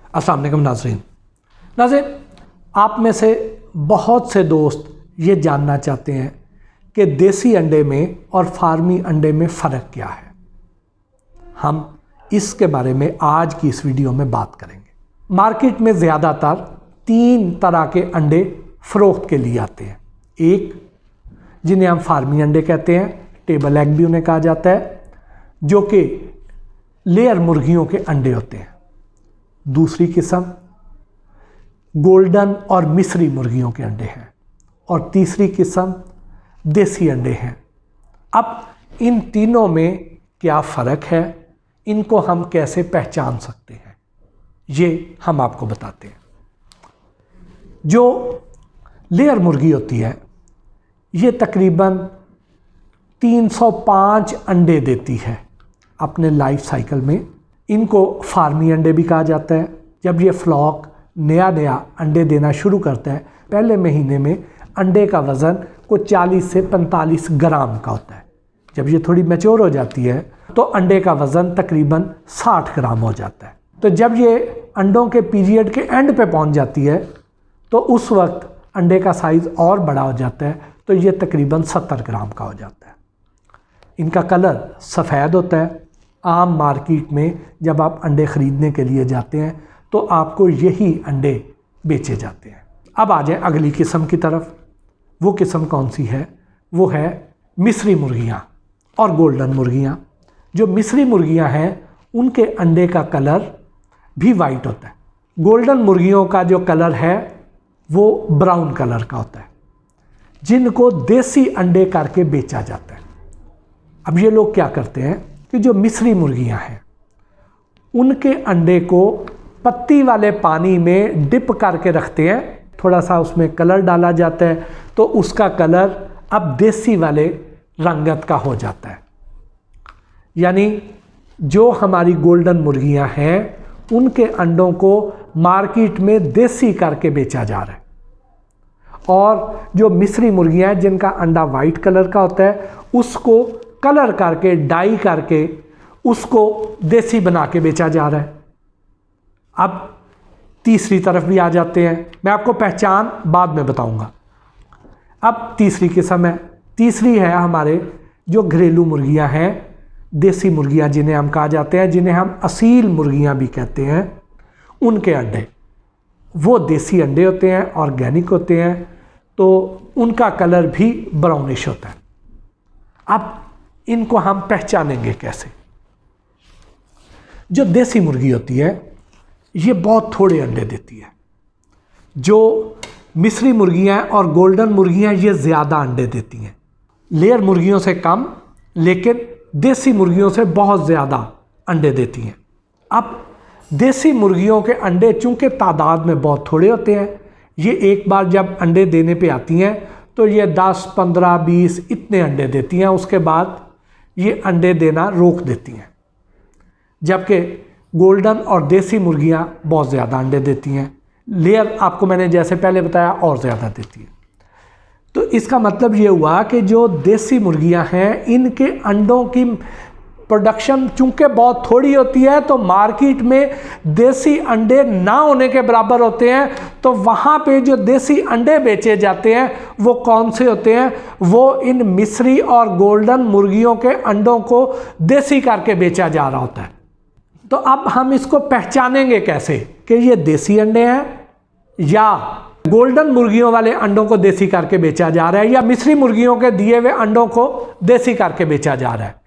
अस्सलाम वालेकुम नाज़रीन, आप में से बहुत से दोस्त ये जानना चाहते हैं कि देसी अंडे में और फार्मी अंडे में फ़र्क क्या है। हम इसके बारे में आज की इस वीडियो में बात करेंगे। मार्केट में ज़्यादातर 3 तरह के अंडे फ़रोख्त के लिए आते हैं। एक, जिन्हें हम फार्मी अंडे कहते हैं, टेबल एग भी उन्हें कहा जाता है, जो कि लेयर मुर्गियों के अंडे होते हैं। दूसरी किस्म गोल्डन और मिस्री मुर्गियों के अंडे हैं और तीसरी किस्म देसी अंडे हैं। अब इन तीनों में क्या फ़र्क है, इनको हम कैसे पहचान सकते हैं, ये हम आपको बताते हैं। जो लेयर मुर्गी होती है ये तकरीबन 305 अंडे देती है अपने लाइफ साइकिल में। इनको फार्मी अंडे भी कहा जाता है। जब ये फ्लॉक नया अंडे देना शुरू करता है, पहले महीने में अंडे का वज़न कुछ 40 से 45 ग्राम का होता है। जब ये थोड़ी मैच्योर हो जाती है तो अंडे का वज़न तकरीबन 60 ग्राम हो जाता है। तो जब ये अंडों के पीरियड के एंड पे पहुंच जाती है तो उस वक्त अंडे का साइज़ और बड़ा हो जाता है, तो ये तकरीबन 70 ग्राम का हो जाता है। इनका कलर सफ़ेद होता है। आम मार्केट में जब आप अंडे ख़रीदने के लिए जाते हैं तो आपको यही अंडे बेचे जाते हैं। अब आ जाए अगली किस्म की तरफ। वो किस्म कौन सी है? वो है मिस्री मुर्गियाँ और गोल्डन मुर्गियाँ। जो मिस्री मुर्गियाँ हैं उनके अंडे का कलर भी वाइट होता है। गोल्डन मुर्गियों का जो कलर है वो ब्राउन कलर का होता है, जिनको देसी अंडे करके बेचा जाता है। अब ये लोग क्या करते हैं कि जो मिस्री मुर्गियां हैं उनके अंडे को पत्ती वाले पानी में डिप करके रखते हैं, थोड़ा सा उसमें कलर डाला जाता है तो उसका कलर अब देसी वाले रंगत का हो जाता है। यानी जो हमारी गोल्डन मुर्गियां हैं उनके अंडों को मार्केट में देसी करके बेचा जा रहा है, और जो मिस्री मुर्गियां हैं जिनका अंडा वाइट कलर का होता है उसको कलर करके डाई करके उसको देसी बना के बेचा जा रहा है। अब तीसरी तरफ भी आ जाते हैं, मैं आपको पहचान बाद में बताऊंगा। अब तीसरी किस्म है, तीसरी है हमारे जो घरेलू मुर्गियां हैं, देसी मुर्गियां जिन्हें हम कहा जाते हैं, जिन्हें हम असील मुर्गियां भी कहते हैं। उनके अंडे वो देसी अंडे होते हैं, ऑर्गेनिक होते हैं, तो उनका कलर भी ब्राउनिश होता है। अब इनको हम पहचानेंगे कैसे? जो देसी मुर्गी होती है ये बहुत थोड़े अंडे देती है। जो मिस्री मुर्गियां और गोल्डन मुर्गियां ये ज़्यादा अंडे देती हैं, लेयर मुर्गियों से कम, लेकिन देसी मुर्गियों से बहुत ज़्यादा अंडे देती हैं। अब देसी मुर्गियों के अंडे चूँकि तादाद में बहुत थोड़े होते हैं, ये एक बार जब अंडे देने पे आती हैं तो ये 10, 15, 20 इतने अंडे देती हैं। उसके बाद ये अंडे देना रोक देती हैं, जबकि गोल्डन और देसी मुर्गियां बहुत ज़्यादा अंडे देती हैं। लेयर आपको मैंने जैसे पहले बताया और ज़्यादा देती है। तो इसका मतलब ये हुआ कि जो देसी मुर्गियां हैं इनके अंडों की प्रोडक्शन चूँकि बहुत थोड़ी होती है, तो मार्केट में देसी अंडे ना होने के बराबर होते हैं। तो वहाँ पे जो देसी अंडे बेचे जाते हैं वो कौन से होते हैं? वो इन मिस्री और गोल्डन मुर्गियों के अंडों को देसी करके बेचा जा रहा होता है। तो अब हम इसको पहचानेंगे कैसे कि ये देसी अंडे हैं या गोल्डन मुर्गियों वाले अंडों को देसी करके बेचा जा रहा है, या मिस्री मुर्गियों के दिए हुए अंडों को देसी करके बेचा जा रहा है?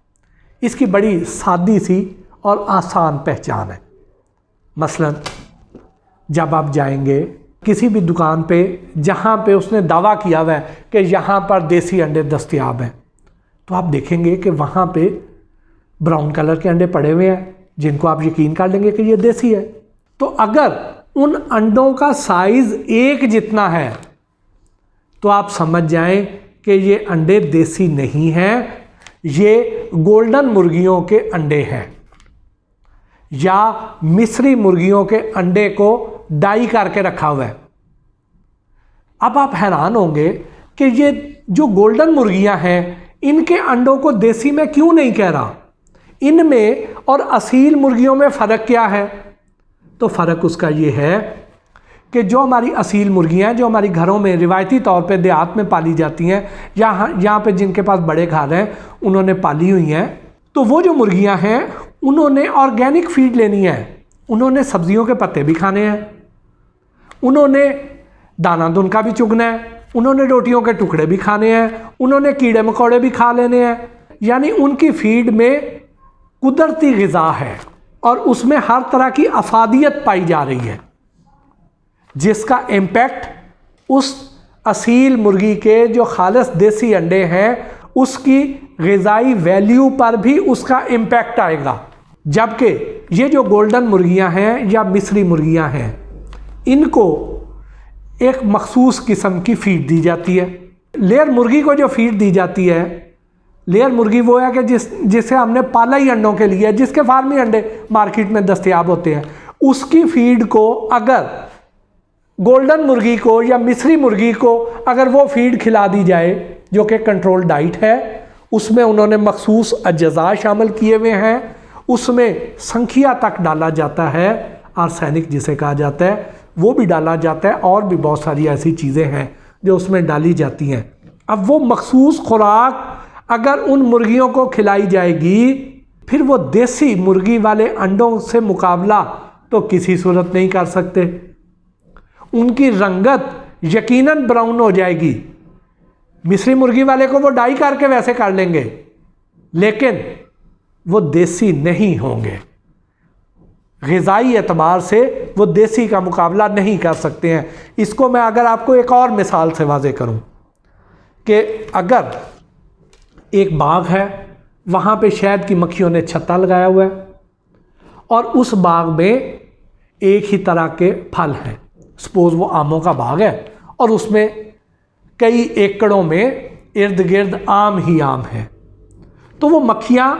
इसकी बड़ी सादी सी और आसान पहचान है। मसलन जब आप जाएंगे किसी भी दुकान पे जहाँ पे उसने दावा किया हुआ है कि यहाँ पर देसी अंडे दस्तयाब हैं, तो आप देखेंगे कि वहाँ पे ब्राउन कलर के अंडे पड़े हुए हैं, जिनको आप यकीन कर लेंगे कि ये देसी है। तो अगर उन अंडों का साइज़ एक जितना है तो आप समझ जाएं कि ये अंडे देसी नहीं हैं, ये गोल्डन मुर्गियों के अंडे हैं, या मिस्री मुर्गियों के अंडे को डाई करके रखा हुआ है। अब आप हैरान होंगे कि ये जो गोल्डन मुर्गियां हैं इनके अंडों को देसी में क्यों नहीं कह रहा, इनमें और असील मुर्गियों में फ़र्क क्या है? तो फ़र्क उसका ये है कि जो हमारी असील मुर्गियाँ हैं, जो हमारी घरों में रिवायती तौर पे देहात में पाली जाती हैं, यहाँ पे जिनके पास बड़े घर हैं उन्होंने पाली हुई हैं, तो वो जो मुर्गियाँ हैं उन्होंने ऑर्गेनिक फीड लेनी है, उन्होंने सब्जियों के पत्ते भी खाने हैं, उन्होंने दाना दुनका भी चुगना है, उन्होंने रोटियों के टुकड़े भी खाने हैं, उन्होंने कीड़े मकोड़े भी खा लेने हैं। यानी उनकी फीड में कुदरती ग़िज़ा है और उसमें हर तरह की अफादियत पाई जा रही है, जिसका इम्पैक्ट उस असील मुर्गी के जो खालिस देसी अंडे हैं उसकी ग़िज़ाई वैल्यू पर भी उसका इम्पैक्ट आएगा। जबकि ये जो गोल्डन मुर्गियां हैं या मिस्री मुर्गियां हैं, इनको एक मखसूस किस्म की फ़ीड दी जाती है। लेयर मुर्गी को जो फ़ीड दी जाती है, लेयर मुर्गी वो है कि जिसे हमने पाला ही अंडों के लिए, जिसके फार्मी अंडे मार्केट में दस्तयाब होते हैं, उसकी फ़ीड को अगर गोल्डन मुर्गी को या मिस्री मुर्गी को अगर वो फीड खिला दी जाए जो कि कंट्रोल डाइट है, उसमें उन्होंने मखसूस अज्जा शामिल किए हुए हैं, उसमें संखिया तक डाला जाता है, आर्सेनिक जिसे कहा जाता है वो भी डाला जाता है, और भी बहुत सारी ऐसी चीज़ें हैं जो उसमें डाली जाती हैं। अब वो मखसूस खुराक अगर उन मुर्गियों को खिलाई जाएगी, फिर वो देसी मुर्गी वाले अंडों से मुकाबला तो किसी सूरत नहीं कर सकते। उनकी रंगत यकीनन ब्राउन हो जाएगी। मिस्री मुर्गी वाले को वो डाई करके वैसे कर लेंगे, लेकिन वो देसी नहीं होंगे। ग़िज़ाई एतबार से वो देसी का मुकाबला नहीं कर सकते हैं। इसको मैं अगर आपको एक और मिसाल से वाज़े करूं कि अगर एक बाग है, वहाँ पे शहद की मक्खियों ने छत्ता लगाया हुआ है और उस बाग में एक ही तरह के फल हैं। सपोज़ वो आमों का बाग है और उसमें कई एकड़ों में इर्द गिर्द आम ही आम है, तो वो मक्खियाँ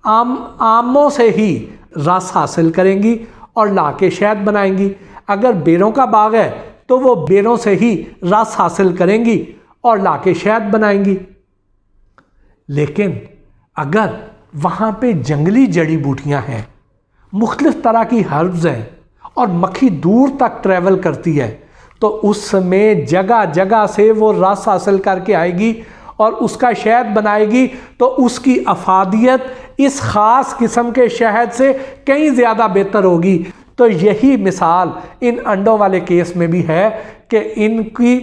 आमों से ही रस हासिल करेंगी और लाके शहद बनाएंगी। अगर बेरों का बाग है तो वो बेरों से ही रस हासिल करेंगी और लाके शहद बनाएंगी। लेकिन अगर वहाँ पे जंगली जड़ी बूटियाँ हैं, मुख्तलिफ तरह की हर्ब्स हैं और मक्खी दूर तक ट्रैवल करती है, तो उस समय जगह जगह से वो रस हासिल करके आएगी और उसका शहद बनाएगी, तो उसकी अफादियत इस ख़ास किस्म के शहद से कहीं ज़्यादा बेहतर होगी। तो यही मिसाल इन अंडों वाले केस में भी है कि इनकी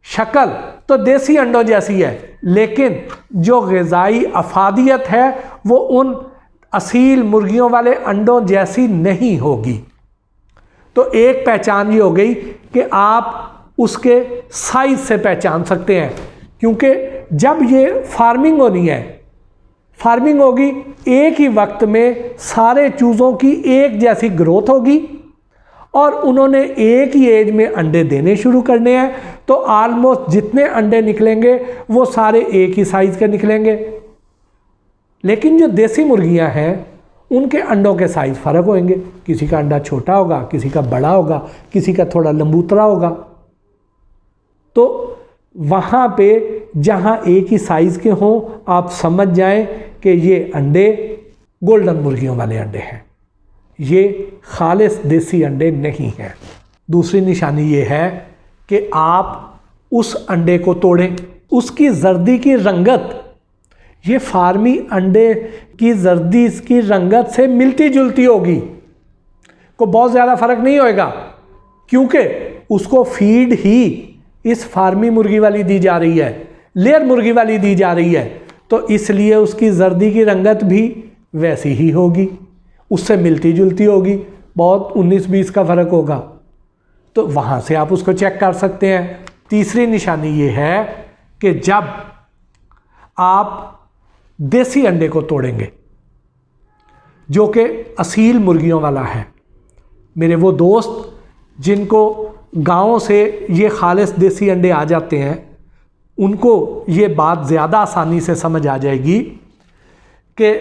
शक्ल तो देसी अंडों जैसी है, लेकिन जो ग़िज़ाई अफादियत है वो उन असील मुर्गियों वाले अंडों जैसी नहीं होगी। तो एक पहचान ये हो गई कि आप उसके साइज़ से पहचान सकते हैं, क्योंकि जब ये फार्मिंग होनी है, फार्मिंग होगी, एक ही वक्त में सारे चूज़ों की एक जैसी ग्रोथ होगी और उन्होंने एक ही एज में अंडे देने शुरू करने हैं, तो आलमोस्ट जितने अंडे निकलेंगे वो सारे एक ही साइज़ के निकलेंगे। लेकिन जो देसी मुर्गियां हैं उनके अंडों के साइज़ फ़र्क होंगे, किसी का अंडा छोटा होगा, किसी का बड़ा होगा, किसी का थोड़ा लंबूतरा होगा। तो वहाँ पे जहाँ एक ही साइज़ के हों, आप समझ जाएं कि ये अंडे गोल्डन मुर्गियों वाले अंडे हैं, ये खालिस देसी अंडे नहीं हैं। दूसरी निशानी ये है कि आप उस अंडे को तोड़ें, उसकी जर्दी की रंगत ये फार्मी अंडे की जर्दी की रंगत से मिलती जुलती होगी, को बहुत ज़्यादा फ़र्क नहीं होएगा, क्योंकि उसको फीड ही इस फार्मी मुर्गी वाली दी जा रही है, लेयर मुर्गी वाली दी जा रही है, तो इसलिए उसकी जर्दी की रंगत भी वैसी ही होगी, उससे मिलती जुलती होगी, बहुत 19-20 का फ़र्क होगा। तो वहाँ से आप उसको चेक कर सकते हैं। तीसरी निशानी ये है कि जब आप देसी अंडे को तोड़ेंगे जो कि असील मुर्गियों वाला है, मेरे वो दोस्त जिनको गाँव से ये खालिस देसी अंडे आ जाते हैं, उनको ये बात ज़्यादा आसानी से समझ आ जाएगी कि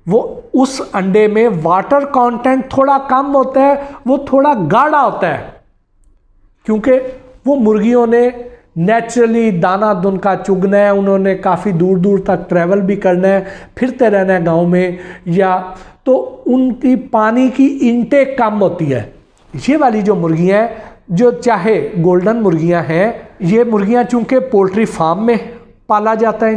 वो उस अंडे में वाटर कंटेंट थोड़ा कम होता है, वो थोड़ा गाढ़ा होता है, क्योंकि वो मुर्गियों ने नेचुरली दाना दुनका चुगना है, उन्होंने काफ़ी दूर दूर तक ट्रैवल भी करना है, फिरते रहना है गांव में, या तो उनकी पानी की इनटेक कम होती है, ये वाली जो मुर्गियाँ हैं, जो चाहे गोल्डन मुर्गियाँ हैं, ये मुर्गियाँ चूँकि पोल्ट्री फार्म में पाला जाता है,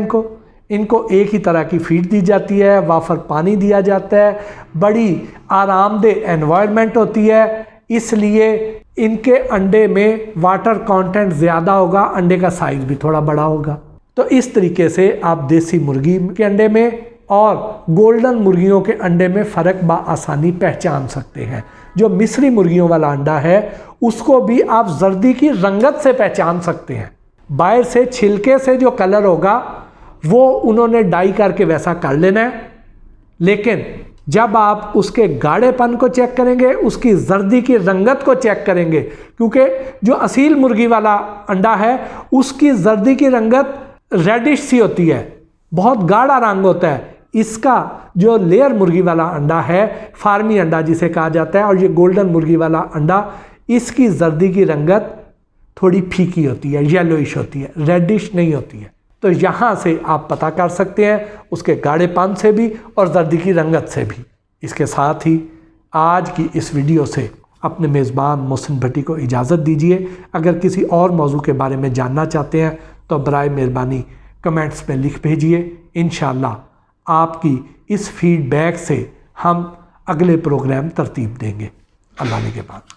इनको एक ही तरह की फीड दी जाती है, वाफर पानी दिया जाता है, बड़ी आरामदेह एनवायरनमेंट होती है, इसलिए इनके अंडे में वाटर कंटेंट ज़्यादा होगा, अंडे का साइज़ भी थोड़ा बड़ा होगा। तो इस तरीके से आप देसी मुर्गी के अंडे में और गोल्डन मुर्गियों के अंडे में फ़र्क बआसानी पहचान सकते हैं। जो मिस्री मुर्गियों वाला अंडा है उसको भी आप जर्दी की रंगत से पहचान सकते हैं। बाहर से छिलके से जो कलर होगा वो उन्होंने डाई करके वैसा कर लेना है, लेकिन जब आप उसके गाढ़ेपन को चेक करेंगे, उसकी जर्दी की रंगत को चेक करेंगे, क्योंकि जो असील मुर्गी वाला अंडा है उसकी जर्दी की रंगत रेडिश सी होती है, बहुत गाढ़ा रंग होता है। इसका जो लेयर मुर्गी वाला अंडा है, फार्मी अंडा जिसे कहा जाता है, और ये गोल्डन मुर्गी वाला अंडा, इसकी जर्दी की रंगत थोड़ी फीकी होती है, येलोइश होती है, रेडिश नहीं होती है। तो यहाँ से आप पता कर सकते हैं उसके गाढ़ेपन से भी और जर्दी की रंगत से भी। इसके साथ ही आज की इस वीडियो से अपने मेज़बान मोहसिन भट्टी को इजाज़त दीजिए। अगर किसी और मौजू के बारे में जानना चाहते हैं तो बराए मेहरबानी कमेंट्स में लिख भेजिए। इंशाअल्लाह आपकी इस फीडबैक से हम अगले प्रोग्राम तरतीब देंगे। अल्लाह ने के बाद।